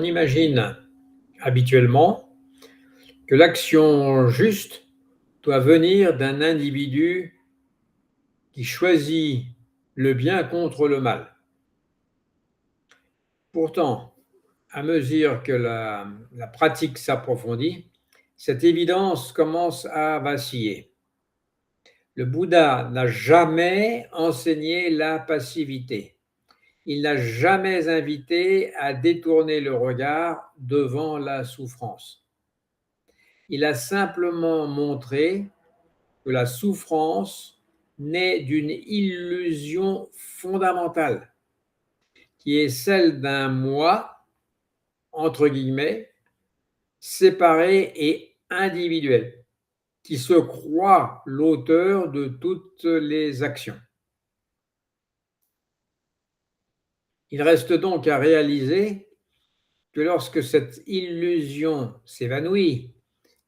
imagine habituellement que l'action juste doit venir d'un individu qui choisit le bien contre le mal. Pourtant, à mesure que la pratique s'approfondit, cette évidence commence à vaciller. Le Bouddha n'a jamais enseigné la passivité. Il n'a jamais invité à détourner le regard devant la souffrance. Il a simplement montré que la souffrance naît d'une illusion fondamentale, qui est celle d'un moi, entre guillemets, séparé et individuel, qui se croit l'auteur de toutes les actions. Il reste donc à réaliser que lorsque cette illusion s'évanouit,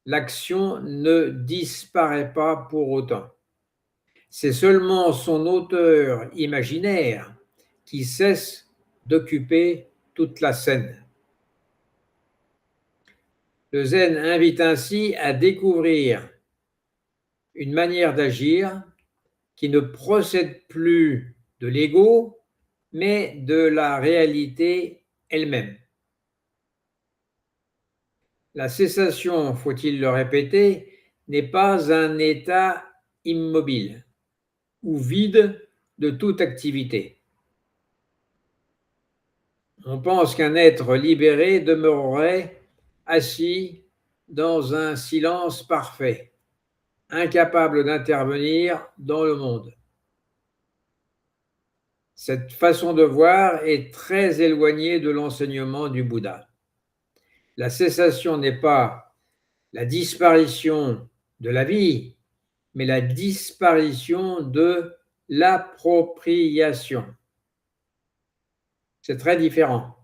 l'action ne disparaît pas pour autant. C'est seulement son auteur imaginaire qui cesse d'occuper toute la scène. Le zen invite ainsi à découvrir une manière d'agir qui ne procède plus de l'ego, mais de la réalité elle-même. La cessation, faut-il le répéter, n'est pas un état immobile ou vide de toute activité. On pense qu'un être libéré demeurerait assis dans un silence parfait, incapable d'intervenir dans le monde. Cette façon de voir est très éloignée de l'enseignement du Bouddha. La cessation n'est pas la disparition de la vie, mais la disparition de l'appropriation. C'est très différent.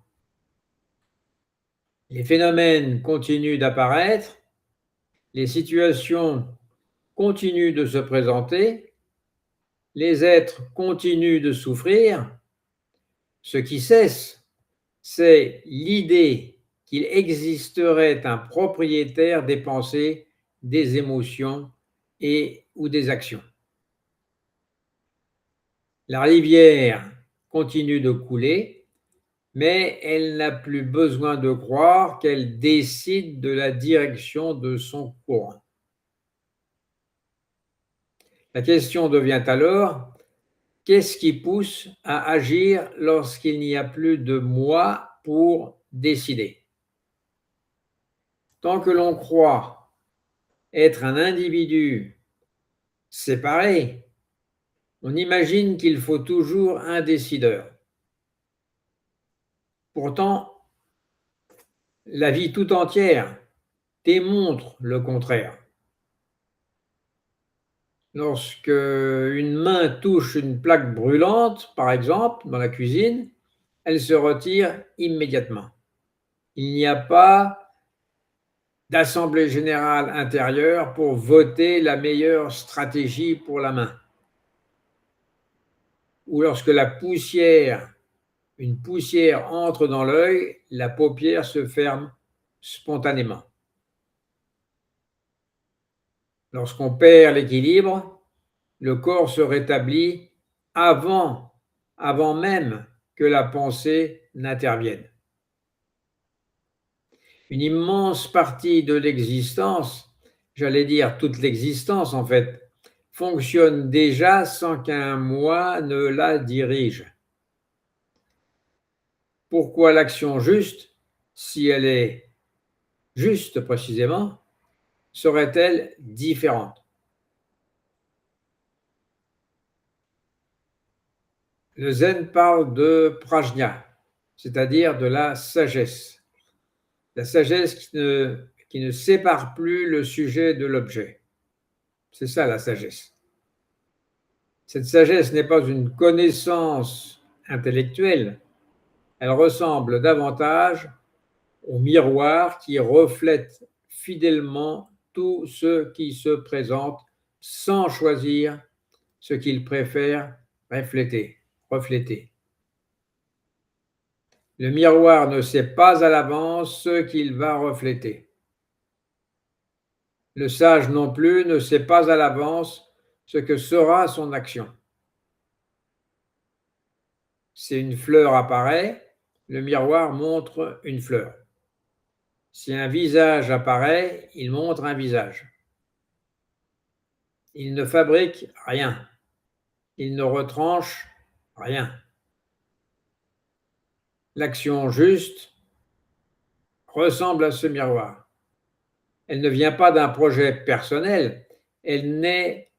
Les phénomènes continuent d'apparaître, les situations continuent de se présenter, les êtres continuent de souffrir. Ce qui cesse, c'est l'idée qu'il existerait un propriétaire des pensées, des émotions ou des actions. La rivière continue de couler, mais elle n'a plus besoin de croire qu'elle décide de la direction de son courant. La question devient alors, qu'est-ce qui pousse à agir lorsqu'il n'y a plus de moi pour décider? Tant que l'on croit être un individu séparé, on imagine qu'il faut toujours un décideur. Pourtant, la vie tout entière démontre le contraire. Lorsque une main touche une plaque brûlante, par exemple, dans la cuisine, elle se retire immédiatement. Il n'y a pas d'assemblée générale intérieure pour voter la meilleure stratégie pour la main. Ou lorsque une poussière entre dans l'œil, la paupière se ferme spontanément. Lorsqu'on perd l'équilibre, le corps se rétablit avant même que la pensée n'intervienne. Une immense partie de l'existence, j'allais dire toute l'existence en fait, fonctionne déjà sans qu'un moi ne la dirige. Pourquoi l'action juste, si elle est juste précisément, serait-elle différente? Le zen parle de prajna, c'est-à-dire de la sagesse. La sagesse qui ne sépare plus le sujet de l'objet. C'est ça la sagesse. Cette sagesse n'est pas une connaissance intellectuelle, elle ressemble davantage au miroir qui reflète fidèlement tout ce qui se présente sans choisir ce qu'il préfère refléter. Le miroir ne sait pas à l'avance ce qu'il va refléter. Le sage non plus ne sait pas à l'avance ce que sera son action. Si une fleur apparaît, le miroir montre une fleur. Si un visage apparaît, il montre un visage. Il ne fabrique rien. Il ne retranche rien. L'action juste ressemble à ce miroir. Elle ne vient pas d'un projet personnel, elle naît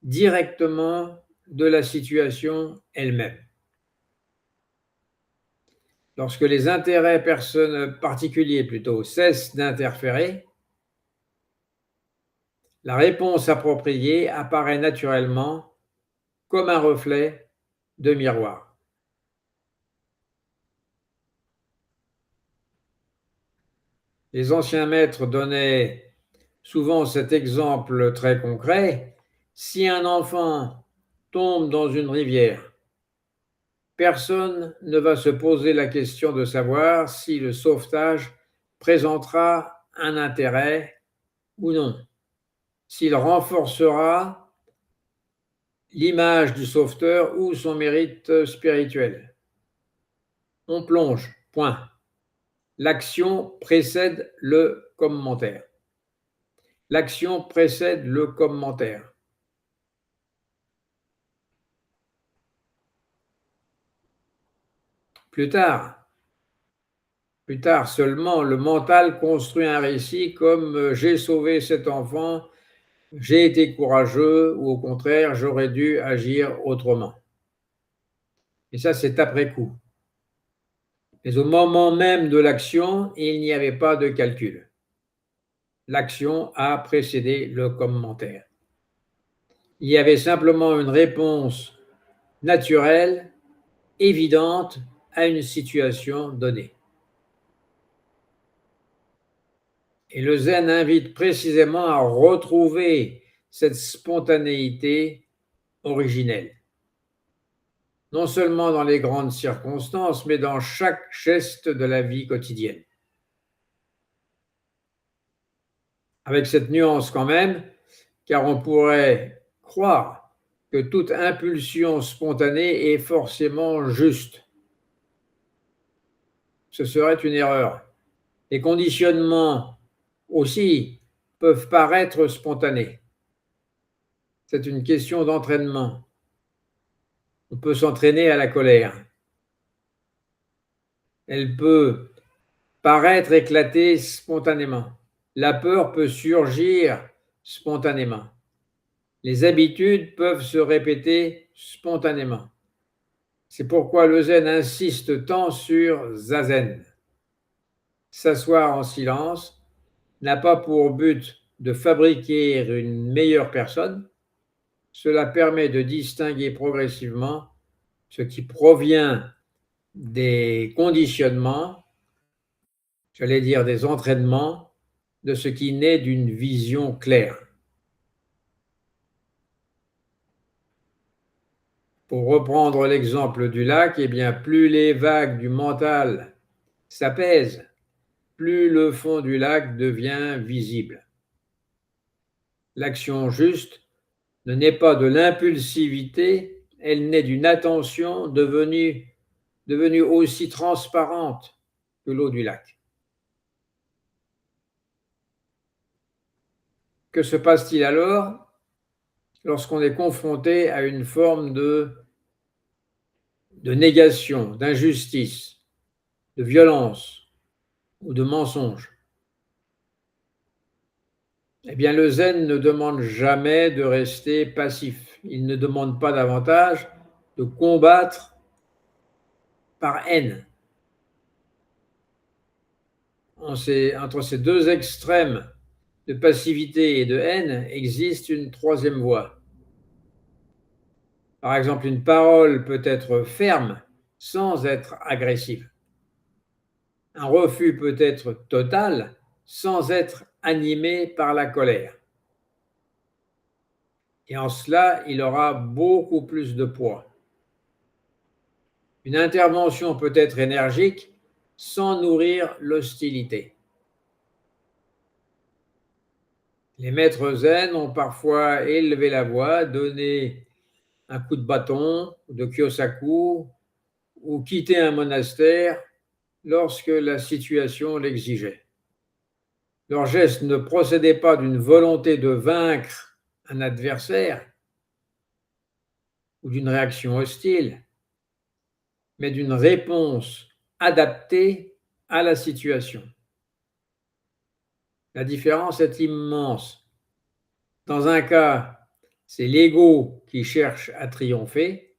directement de la situation elle-même. Lorsque les intérêts particuliers cessent d'interférer, la réponse appropriée apparaît naturellement comme un reflet de miroir. Les anciens maîtres donnaient souvent cet exemple très concret. Si un enfant tombe dans une rivière, personne ne va se poser la question de savoir si le sauvetage présentera un intérêt ou non, s'il renforcera l'image du sauveteur ou son mérite spirituel. On plonge, point. L'action précède le commentaire. L'action précède le commentaire. Plus tard seulement, le mental construit un récit comme j'ai sauvé cet enfant, j'ai été courageux ou au contraire, j'aurais dû agir autrement. Et ça, c'est après coup. Mais au moment même de l'action, il n'y avait pas de calcul. L'action a précédé le commentaire. Il y avait simplement une réponse naturelle, évidente à une situation donnée. Et le zen invite précisément à retrouver cette spontanéité originelle. Non seulement dans les grandes circonstances, mais dans chaque geste de la vie quotidienne. Avec cette nuance quand même, car on pourrait croire que toute impulsion spontanée est forcément juste. Ce serait une erreur. Les conditionnements aussi peuvent paraître spontanés. C'est une question d'entraînement. On peut s'entraîner à la colère. Elle peut paraître éclater spontanément. La peur peut surgir spontanément. Les habitudes peuvent se répéter spontanément. C'est pourquoi le zen insiste tant sur zazen. S'asseoir en silence n'a pas pour but de fabriquer une meilleure personne. Cela permet de distinguer progressivement ce qui provient des conditionnements, j'allais dire des entraînements, de ce qui naît d'une vision claire. Pour reprendre l'exemple du lac, eh bien, plus les vagues du mental s'apaisent, plus le fond du lac devient visible. L'action juste ne naît pas de l'impulsivité, elle naît d'une attention devenue aussi transparente que l'eau du lac. Que se passe-t-il alors lorsqu'on est confronté à une forme de négation, d'injustice, de violence ou de mensonge? Eh bien, le zen ne demande jamais de rester passif. Il ne demande pas davantage de combattre par haine. Entre ces deux extrêmes de passivité et de haine existe une troisième voie. Par exemple, une parole peut être ferme sans être agressive. Un refus peut être total sans être animé par la colère. Et en cela, il aura beaucoup plus de poids. Une intervention peut être énergique sans nourrir l'hostilité. Les maîtres zen ont parfois élevé la voix, donné un coup de bâton, de kyosaku, ou quitté un monastère lorsque la situation l'exigeait. Leur geste ne procédait pas d'une volonté de vaincre un adversaire ou d'une réaction hostile, mais d'une réponse adaptée à la situation. La différence est immense. Dans un cas, c'est l'ego qui cherche à triompher.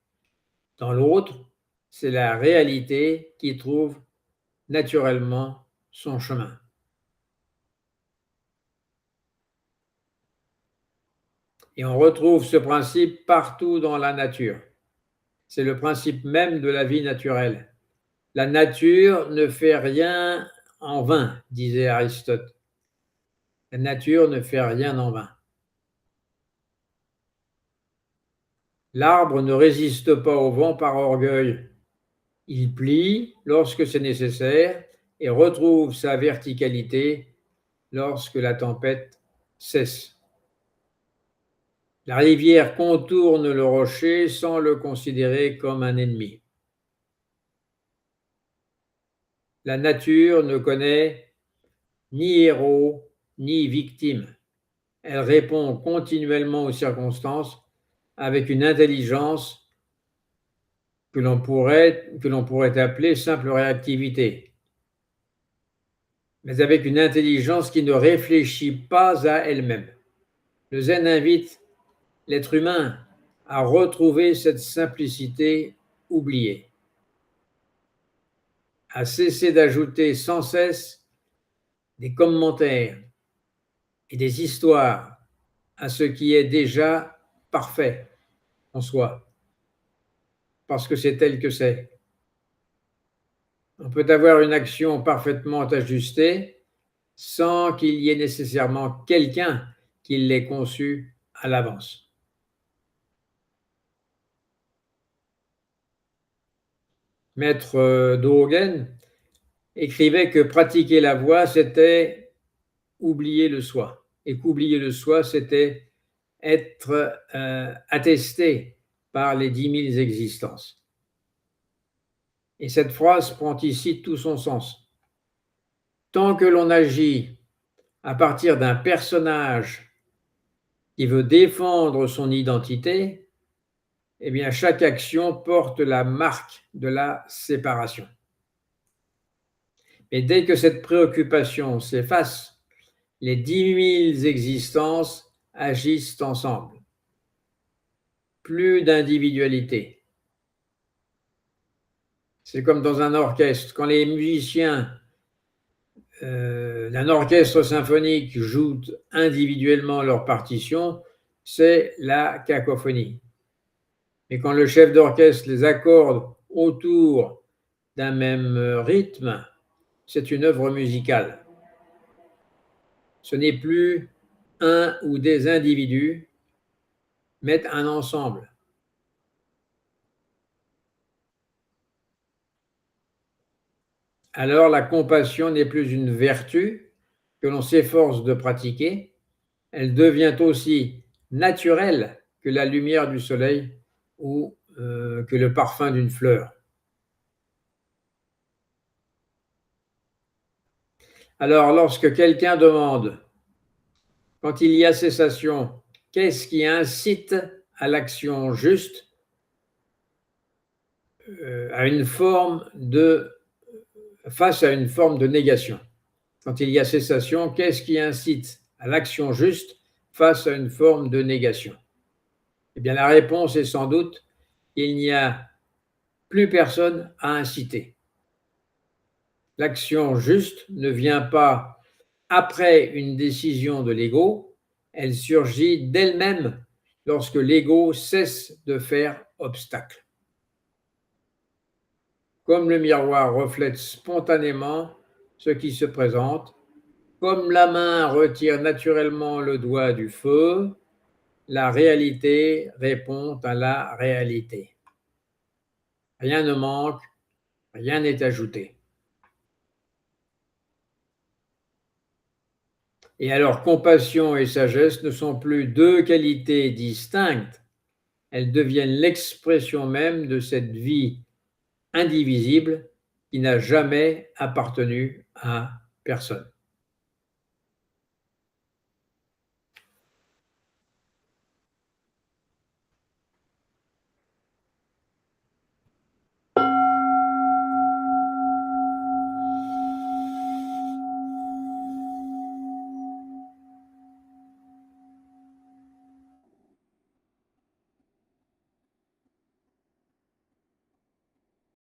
Dans l'autre, c'est la réalité qui trouve naturellement son chemin. Et on retrouve ce principe partout dans la nature. C'est le principe même de la vie naturelle. La nature ne fait rien en vain, disait Aristote. La nature ne fait rien en vain. L'arbre ne résiste pas au vent par orgueil. Il plie lorsque c'est nécessaire et retrouve sa verticalité lorsque la tempête cesse. La rivière contourne le rocher sans le considérer comme un ennemi. La nature ne connaît ni héros ni victime. Elle répond continuellement aux circonstances avec une intelligence que l'on pourrait appeler simple réactivité, mais avec une intelligence qui ne réfléchit pas à elle-même. Le zen invite l'être humain à retrouver cette simplicité oubliée, à cesser d'ajouter sans cesse des commentaires et des histoires à ce qui est déjà parfait en soi, parce que c'est tel que c'est. On peut avoir une action parfaitement ajustée sans qu'il y ait nécessairement quelqu'un qui l'ait conçue à l'avance. Maître Dogen écrivait que pratiquer la voie, c'était oublier le soi, et qu'oublier le soi, c'était être attesté par les 10 000 existences. Et cette phrase prend ici tout son sens. Tant que l'on agit à partir d'un personnage qui veut défendre son identité, eh bien chaque action porte la marque de la séparation. Et dès que cette préoccupation s'efface, les 10 000 existences agissent ensemble. Plus d'individualité. C'est comme dans un orchestre. Quand les musiciens d'un orchestre symphonique jouent individuellement leur partition, c'est la cacophonie. Et quand le chef d'orchestre les accorde autour d'un même rythme, c'est une œuvre musicale. Ce n'est plus un ou des individus, mais un ensemble. Alors la compassion n'est plus une vertu que l'on s'efforce de pratiquer, elle devient aussi naturelle que la lumière du soleil ou que le parfum d'une fleur. Alors lorsque quelqu'un demande, quand il y a cessation, qu'est-ce qui incite à l'action juste, face à une forme de négation. Quand il y a cessation, qu'est-ce qui incite à l'action juste face à une forme de négation? Eh bien, la réponse est sans doute qu'il n'y a plus personne à inciter. L'action juste ne vient pas après une décision de l'ego, elle surgit d'elle-même lorsque l'ego cesse de faire obstacle. Comme le miroir reflète spontanément ce qui se présente, comme la main retire naturellement le doigt du feu, la réalité répond à la réalité. Rien ne manque, rien n'est ajouté. Et alors, compassion et sagesse ne sont plus deux qualités distinctes, elles deviennent l'expression même de cette vie indivisible qui n'a jamais appartenu à personne.